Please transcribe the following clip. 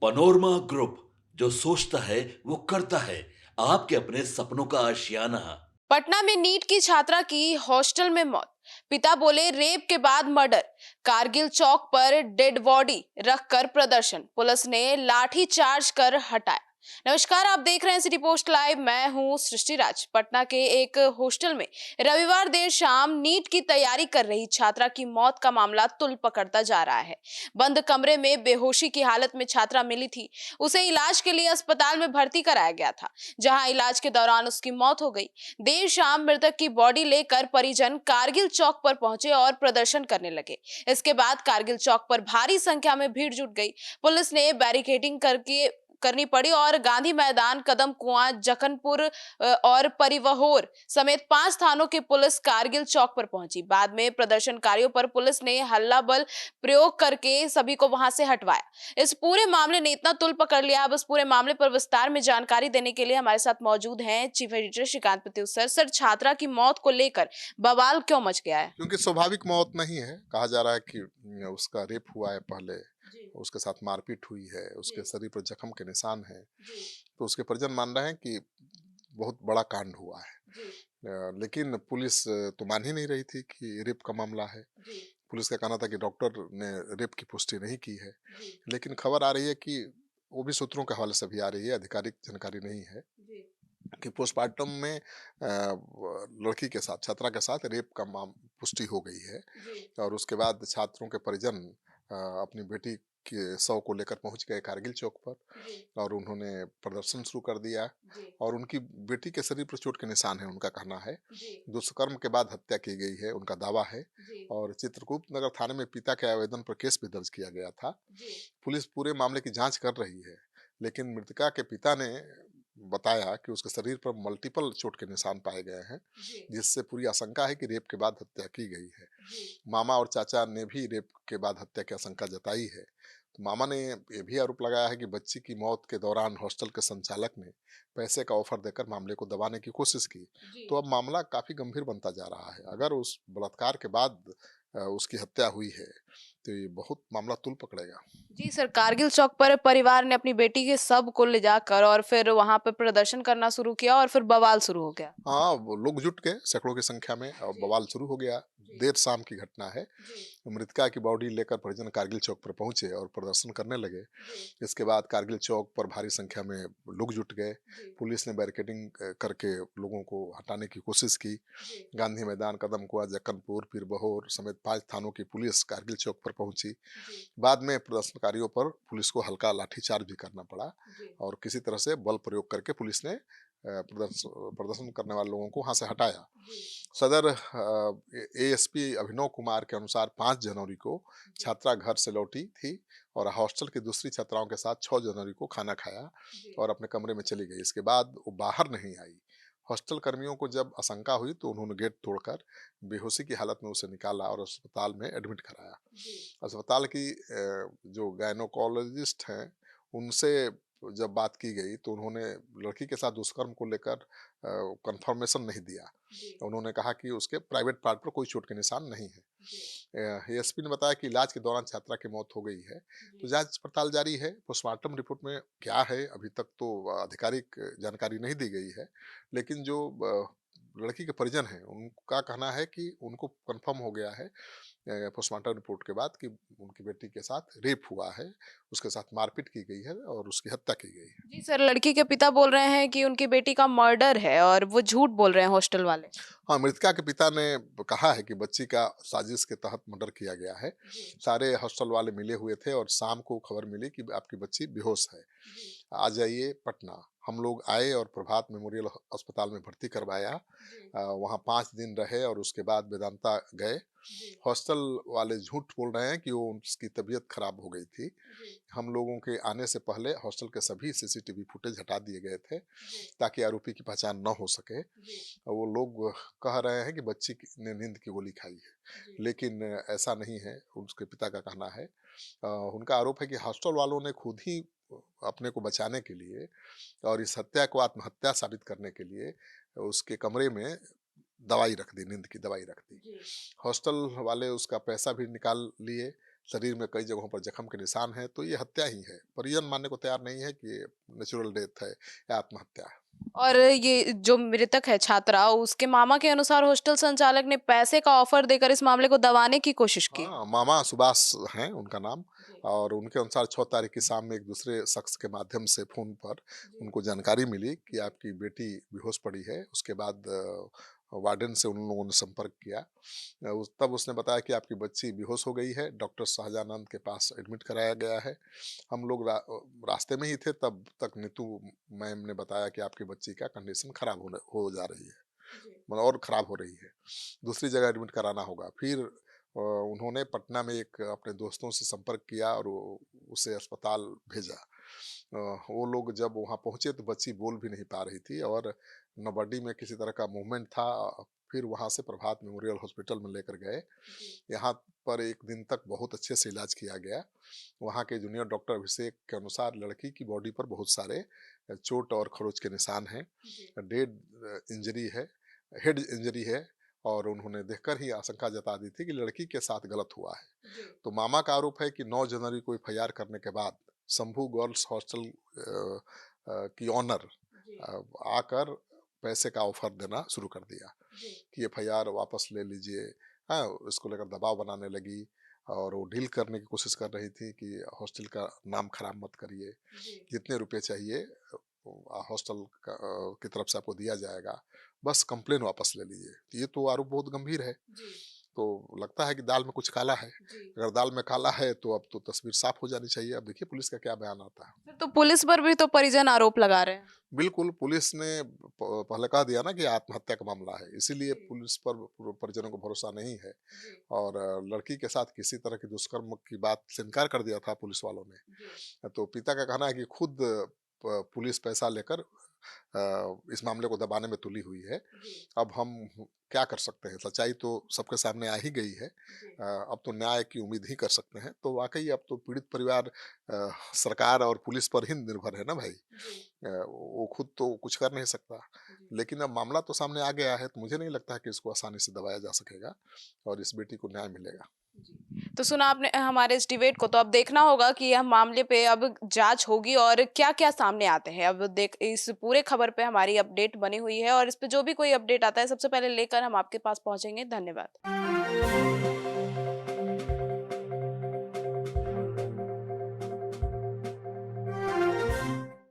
Panorama group, जो सोचता है वो करता है। आपके अपने सपनों का आशियाना। पटना में नीट की छात्रा की हॉस्टल में मौत। पिता बोले रेप के बाद मर्डर। कारगिल चौक पर डेड बॉडी रखकर प्रदर्शन, पुलिस ने लाठी चार्ज कर हटाया। नमस्कार, आप देख रहे हैं सिटी पोस्ट लाइव। मैं हूं सृष्टि राज। पटना के एक हॉस्टल में रविवार देर शाम नीट की तैयारी कर रही छात्रा की मौत का मामला तुल पकड़ता जा रहा है। बंद कमरे में बेहोशी की हालत में छात्रा मिली थी। उसे इलाज के लिए अस्पताल में भर्ती कराया गया था, जहां इलाज के दौरान उसकी मौत हो गई। देर शाम मृतक की बॉडी लेकर परिजन कारगिल चौक पर पहुंचे और प्रदर्शन करने लगे। इसके बाद कारगिल चौक पर भारी संख्या में भीड़ जुट गई। पुलिस ने बैरिकेडिंग करनी पड़ी और गांधी मैदान, कदम कुआं, जखनपुर और परिवहोर समेत 5 थानों की पुलिस कारगिल चौक पर पहुंची। बाद में प्रदर्शनकारियों पर पुलिस ने हल्ला बल प्रयोग करके सभी को वहां से हटवाया। इस पूरे मामले ने इतना तुल पकड़ लिया। अब इस पूरे मामले पर विस्तार में जानकारी देने के लिए हमारे साथ मौजूद हैं chief editor Shrikant Pratyush sir. छात्रा की मौत को लेकर बवाल क्यों मच गया है? क्योंकि स्वाभाविक मौत नहीं है। कहा जा रहा है कि उसका रेप हुआ है पहले, जी, उसके साथ मारपीट हुई है, उसके जी, शरीर पर जख्म के निशान हैं। जी, तो उसके परिजन मान रहे हैं कि बहुत बड़ा कांड हुआ है। जी, लेकिन पुलिस तो मान ही नहीं रही थी कि रेप का मामला है। जी, पुलिस का कहना था कि डॉक्टर ने रेप की पुष्टि नहीं की है। जी, लेकिन खबर आ रही है कि वो भी सूत्रों के हवाले से भी आ रही है, आधिकारिक जानकारी नहीं है जी, कि पोस्टमार्टम में लड़की के साथ, छात्रा के साथ रेप का पुष्टि हो गई है। जी, और उसके बाद छात्रों के परिजन अपनी बेटी के शव को लेकर पहुंच गए कारगिल चौक पर जी, और उन्होंने प्रदर्शन शुरू कर दिया। जी, और उनकी बेटी के शरीर पर चोट के निशान है, उनका कहना है। जी, दुष्कर्म के बाद हत्या की गई है, उनका दावा है। जी, और चित्रकूट नगर थाने में पिता के आवेदन पर केस भी दर्ज किया गया था। जी, पुलिस पूरे मामले की जांच कर रही है। लेकिन मृतका के पिता ने बताया कि उसके शरीर पर मल्टीपल चोट के निशान पाए गए हैं, जी, जिससे पूरी आशंका है कि रेप के बाद हत्या की गई है। जी, मामा और चाचा ने भी रेप के बाद हत्या की आशंका जताई है। तो मामा ने ये भी आरोप लगाया है कि बच्ची की मौत के दौरान हॉस्टल के संचालक ने पैसे का ऑफर देकर मामले को दबाने की कोशिश की। जी, तो अब मामला काफी गंभीर बनता जा रहा है। अगर उस बलात्कार के बाद उसकी हत्या हुई है तो ये बहुत मामला तुल पकड़ेगा। जी सर, कारगिल चौक पर परिवार ने अपनी बेटी के शव को ले जाकर और फिर वहां पर प्रदर्शन करना शुरू किया और फिर बवाल शुरू हो गया। हाँ, वो लोग जुट गए सैकड़ों की संख्या में और जी, बवाल शुरू हो गया। जी, देर शाम की घटना है। जी, मृतका की बॉडी लेकर परिजन कारगिल चौक पर पहुंचे और प्रदर्शन करने लगे। जी, इसके बाद कारगिल चौक पर भारी संख्या में लोग जुट गए। जी, पुलिस ने बैरिकेडिंग करके लोगों को हटाने की कोशिश की। जी, गांधी मैदान, कदम कुआं, जक्कनपुर, पीरबहोर समेत 5 थानों की पुलिस कारगिल चौक पर पहुंची। जी, बाद में प्रदर्शनकारियों पर पुलिस को हल्का लाठीचार्ज भी करना पड़ा जी, और किसी तरह से बल प्रयोग करके पुलिस ने प्रदर्शन करने वाले लोगों को वहां से हटाया। जी, सदर एएसपी अभिनव कुमार के अनुसार 5 जनवरी को जी, छात्रा घर से लौटी थी और हॉस्टल की दूसरी छात्राओं के साथ 6 जनवरी को खाना खाया जी, और अपने कमरे में चली गई। इसके बाद वो बाहर नहीं आई। हॉस्टल कर्मियों को जब आशंका हुई तो उन्होंने गेट तोड़कर बेहोशी की हालत में उसे निकाला और अस्पताल में एडमिट कराया। जी, अस्पताल की जो गायनोकोलॉजिस्ट हैं उनसे जब बात की गई तो उन्होंने लड़की के साथ दुष्कर्म को लेकर कंफर्मेशन नहीं दिया। जी, उन्होंने कहा कि उसके प्राइवेट पार्ट पर कोई चोट के निशान नहीं है। जी, एएसपी ने बताया कि इलाज के दौरान छात्रा की मौत हो गई है। तो जी, जांच पड़ताल जारी है। पोस्टमार्टम रिपोर्ट में क्या है अभी तक तो आधिकारिक जानकारी नहीं दी गई है। लेकिन जो लड़की के परिजन हैं उनका कहना है कि उनको कंफर्म हो गया है पोस्टमार्टम रिपोर्ट के बाद कि उनकी बेटी के साथ रेप हुआ है, उसके साथ मारपीट की गई है और उसकी हत्या की गई है। जी सर, लड़की के पिता बोल रहे हैं कि उनकी बेटी का मर्डर है और वो झूठ बोल रहे हैं हॉस्टल वाले। हाँ, मृतका के पिता ने कहा है कि बच्ची का साजिश के तहत मर्डर किया गया है। जी, सारे हॉस्टल वाले मिले हुए थे और शाम को खबर मिली कि आपकी बच्ची बेहोश है। जी, आ जाइए पटना। हम लोग आए और प्रभात मेमोरियल अस्पताल में भर्ती करवाया। जी, वहाँ 5 दिन रहे और उसके बाद वेदांता गए। जी, हॉस्टल वाले झूठ बोल रहे हैं कि वो उसकी तबीयत खराब हो गई थी। जी, हम लोगों के आने से पहले हॉस्टल के सभी सीसीटीवी फुटेज हटा दिए गए थे जी, ताकि आरोपी की पहचान न हो सके। जी, वो लोग कह रहे हैं कि बच्ची ने नींद की गोली खाई है, जी, लेकिन ऐसा नहीं है, उसके पिता का कहना है। उनका आरोप है कि हॉस्टल वालों ने खुद ही अपने को बचाने के लिए और इस हत्या को आत्महत्या साबित करने के लिए उसके कमरे में दवाई रख दी, नींद की दवाई रख दी। जी, हॉस्टल वाले उसका पैसा भी निकाल लिए, शरीर में कई जगहों पर जख्म के निशान हैं, तो ये हत्या ही है। परिजन मानने को तैयार नहीं है कि ये नेचुरल डेथ है या आत्महत्या है। और ये जो मृतक है छात्रा, उसके मामा के अनुसार हॉस्टल संचालक ने पैसे का ऑफर देकर इस मामले को दबाने की कोशिश की। हाँ, मामा सुभाष हैं उनका नाम, और उनके अनुसार 6 तारीख की शाम में एक दूसरे शख्स के माध्यम से फ़ोन पर उनको जानकारी मिली कि आपकी बेटी बेहोश पड़ी है। उसके बाद वार्डन से उन लोगों ने संपर्क किया। तब उसने बताया कि आपकी बच्ची बेहोश हो गई है, डॉक्टर शाहजानंद के पास एडमिट कराया गया है। हम लोग रास्ते में ही थे, तब तक नीतू मैम ने बताया कि आपकी बच्ची का कंडीशन खराब हो जा रही है, मतलब और खराब हो रही है, दूसरी जगह एडमिट कराना होगा। फिर उन्होंने पटना में एक अपने दोस्तों से संपर्क किया और उसे अस्पताल भेजा। वो लोग जब वहाँ पहुँचे तो बच्ची बोल भी नहीं पा रही थी और न बॉडी में किसी तरह का मूवमेंट था। फिर वहाँ से प्रभात मेमोरियल हॉस्पिटल में लेकर गए। यहाँ पर एक दिन तक बहुत अच्छे से इलाज किया गया। वहाँ के जूनियर डॉक्टर अभिषेक के अनुसार लड़की की बॉडी पर बहुत सारे चोट और खरोच के निशान हैं, डेड इंजरी है, हेड इंजरी है, और उन्होंने देखकर ही आशंका जता दी थी कि लड़की के साथ गलत हुआ है। तो मामा का आरोप है कि 9 जनवरी को एफआईआर करने के बाद शंभू गर्ल्स हॉस्टल की ऑनर आकर पैसे का ऑफर देना शुरू कर दिया कि एफआईआर वापस ले लीजिए। हाँ, इसको लेकर दबाव बनाने लगी और वो डील करने की कोशिश कर रही थी कि हॉस्टल का नाम खराब मत करिए, जितने रुपए चाहिए हॉस्टल की तरफ से आपको दिया जाएगा, बस कंप्लेन वापस ले लीजिए। ये तो आरोप बहुत गंभीर है। तो लगता है कि दाल में कुछ काला है। अगर दाल में काला है तो अब तो तस्वीर साफ हो जानी चाहिए। अब देखिए पुलिस का क्या बयान आता है। फिर तो पुलिस पर भी तो परिजन आरोप लगा रहे हैं। बिल्कुल, पुलिस ने पहले कह दिया ना कि आत्महत्या का मामला है, इसीलिए पुलिस पर परिजनों को भरोसा नहीं है। और लड़की के साथ किसी तरह की दुष्कर्म की बात से इनकार कर दिया था पुलिस वालों ने। तो पिता का कहना है कि खुद पुलिस पैसा लेकर इस मामले को दबाने में तुली हुई है। अब हम क्या कर सकते हैं? सच्चाई तो सबके सामने आ ही गई है। अब तो न्याय की उम्मीद ही कर सकते हैं। तो वाकई अब तो पीड़ित परिवार सरकार और पुलिस पर ही निर्भर है ना भाई। वो खुद तो कुछ कर नहीं सकता। लेकिन अब मामला तो सामने आ गया है, तो मुझे नहीं लगता कि इसको आसानी से दबाया जा सकेगा और इस बेटी को न्याय मिलेगा। तो सुना आपने हमारे इस डिबेट को, तो अब देखना होगा कि यह मामले पे अब जांच होगी और क्या-क्या सामने आते हैं। अब देख, इस पूरे खबर पे हमारी अपडेट बनी हुई है और इस पे जो भी कोई अपडेट आता है सबसे पहले लेकर हम आपके पास पहुंचेंगे। धन्यवाद।